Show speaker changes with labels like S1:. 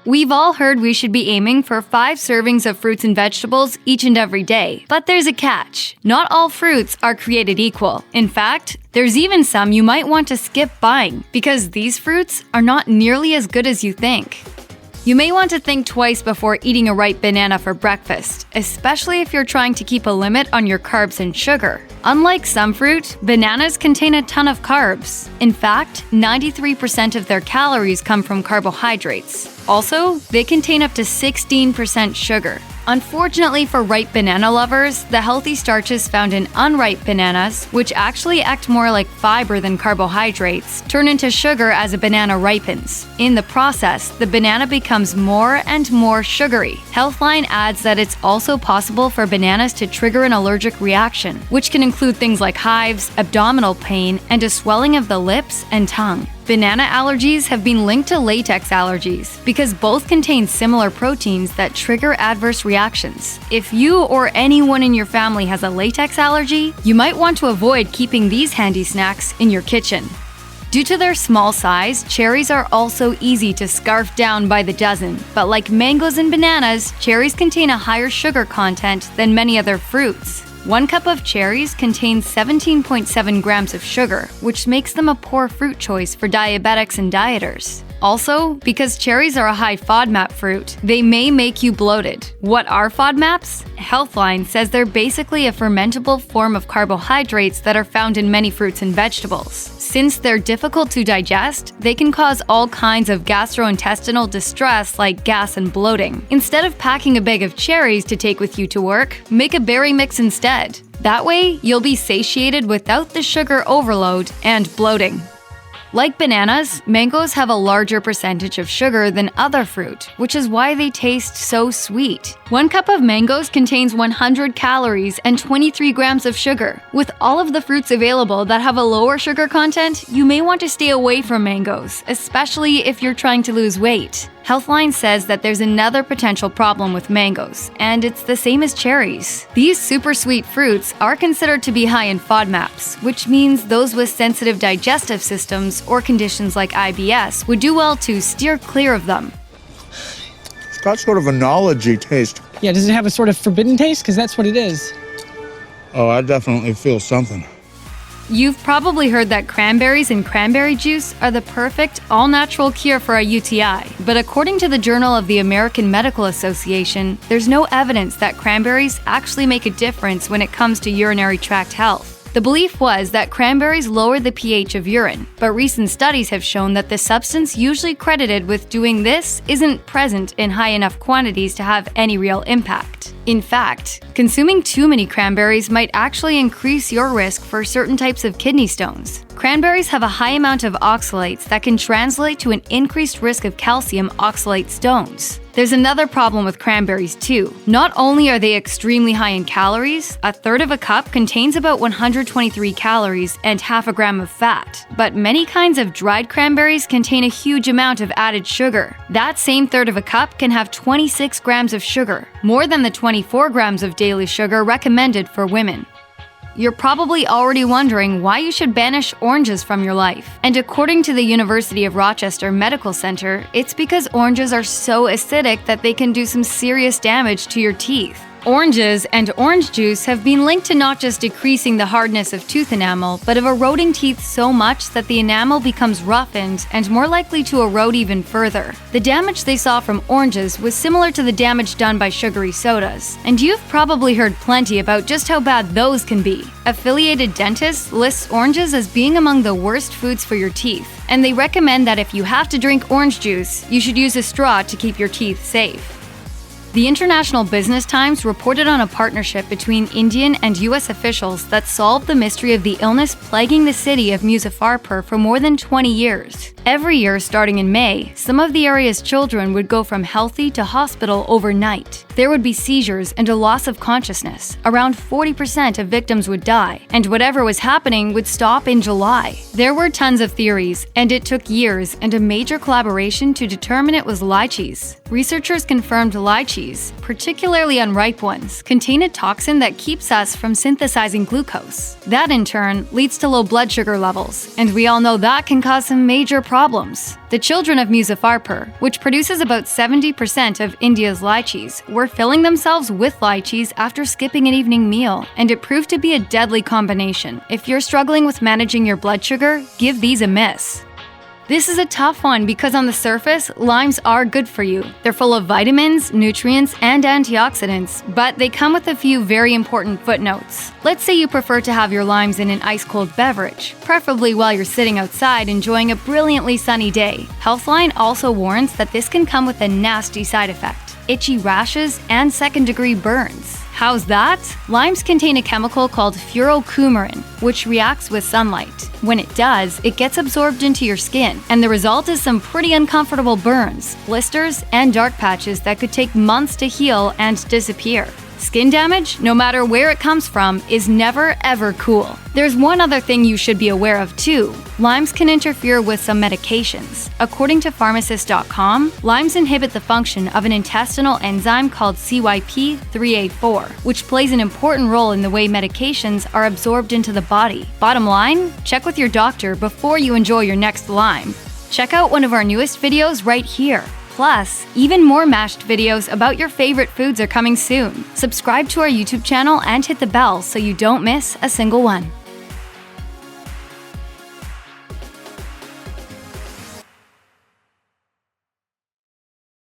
S1: We've all heard we should be aiming for 5 servings of fruits and vegetables each and every day. But there's a catch. Not all fruits are created equal. In fact, there's even some you might want to skip buying because these fruits are not nearly as good as you think. You may want to think twice before eating a ripe banana for breakfast, especially if you're trying to keep a limit on your carbs and sugar. Unlike some fruit, bananas contain a ton of carbs. In fact, 93% of their calories come from carbohydrates. Also, they contain up to 16% sugar. Unfortunately for ripe banana lovers, the healthy starches found in unripe bananas, which actually act more like fiber than carbohydrates, turn into sugar as a banana ripens. In the process, the banana becomes more and more sugary. Healthline adds that it's also possible for bananas to trigger an allergic reaction, which can include things like hives, abdominal pain, and a swelling of the lips and tongue. Banana allergies have been linked to latex allergies because both contain similar proteins that trigger adverse reactions. If you or anyone in your family has a latex allergy, you might want to avoid keeping these handy snacks in your kitchen. Due to their small size, cherries are also easy to scarf down by the dozen. But like mangoes and bananas, cherries contain a higher sugar content than many other fruits. 1 cup of cherries contains 17.7 grams of sugar, which makes them a poor fruit choice for diabetics and dieters. Also, because cherries are a high FODMAP fruit, they may make you bloated. What are FODMAPs? Healthline says they're basically a fermentable form of carbohydrates that are found in many fruits and vegetables. Since they're difficult to digest, they can cause all kinds of gastrointestinal distress like gas and bloating. Instead of packing a bag of cherries to take with you to work, make a berry mix instead. That way, you'll be satiated without the sugar overload and bloating. Like bananas, mangoes have a larger percentage of sugar than other fruit, which is why they taste so sweet. 1 cup of mangoes contains 100 calories and 23 grams of sugar. With all of the fruits available that have a lower sugar content, you may want to stay away from mangoes, especially if you're trying to lose weight. Healthline says that there's another potential problem with mangoes, and it's the same as cherries. These super sweet fruits are considered to be high in FODMAPs, which means those with sensitive digestive systems or conditions like IBS would do well to steer clear of them.
S2: It's got sort of a knowledge-y taste.
S3: Yeah, does it have a sort of forbidden taste? Because that's what it is.
S2: Oh, I definitely feel something.
S1: You've probably heard that cranberries and cranberry juice are the perfect all-natural cure for a UTI, but according to the Journal of the American Medical Association, there's no evidence that cranberries actually make a difference when it comes to urinary tract health. The belief was that cranberries lower the pH of urine, but recent studies have shown that the substance usually credited with doing this isn't present in high enough quantities to have any real impact. In fact, consuming too many cranberries might actually increase your risk for certain types of kidney stones. Cranberries have a high amount of oxalates that can translate to an increased risk of calcium oxalate stones. There's another problem with cranberries too. Not only are they extremely high in calories, a third of a cup contains about 123 calories and half a gram of fat, but many kinds of dried cranberries contain a huge amount of added sugar. That same third of a cup can have 26 grams of sugar, more than the 24 grams of daily sugar recommended for women. You're probably already wondering why you should banish oranges from your life. And according to the University of Rochester Medical Center, it's because oranges are so acidic that they can do some serious damage to your teeth. Oranges and orange juice have been linked to not just decreasing the hardness of tooth enamel, but of eroding teeth so much that the enamel becomes roughened and more likely to erode even further. The damage they saw from oranges was similar to the damage done by sugary sodas, and you've probably heard plenty about just how bad those can be. Affiliated Dentists lists oranges as being among the worst foods for your teeth, and they recommend that if you have to drink orange juice, you should use a straw to keep your teeth safe. The International Business Times reported on a partnership between Indian and U.S. officials that solved the mystery of the illness plaguing the city of Muzaffarpur for more than 20 years. Every year, starting in May, some of the area's children would go from healthy to hospital overnight. There would be seizures and a loss of consciousness. Around 40% of victims would die, and whatever was happening would stop in July. There were tons of theories, and it took years and a major collaboration to determine it was lychees. Researchers confirmed lychees, particularly unripe ones, contain a toxin that keeps us from synthesizing glucose. That in turn leads to low blood sugar levels, and we all know that can cause some major problems. The children of Muzaffarpur, which produces about 70% of India's lychees, were filling themselves with lychees after skipping an evening meal, and it proved to be a deadly combination. If you're struggling with managing your blood sugar, give these a miss. This is a tough one because on the surface, limes are good for you. They're full of vitamins, nutrients, and antioxidants, but they come with a few very important footnotes. Let's say you prefer to have your limes in an ice-cold beverage, preferably while you're sitting outside enjoying a brilliantly sunny day. Healthline also warns that this can come with a nasty side effect: itchy rashes and second-degree burns. How's that? Limes contain a chemical called furocoumarin, which reacts with sunlight. When it does, it gets absorbed into your skin, and the result is some pretty uncomfortable burns, blisters, and dark patches that could take months to heal and disappear. Skin damage, no matter where it comes from, is never ever cool. There's one other thing you should be aware of too. Limes can interfere with some medications. According to pharmacist.com, limes inhibit the function of an intestinal enzyme called CYP3A4, which plays an important role in the way medications are absorbed into the body. Bottom line, check with your doctor before you enjoy your next lime. Check out one of our newest videos right here. Plus, even more mashed videos about your favorite foods are coming soon. Subscribe to our YouTube channel and hit the bell so you don't miss a single one.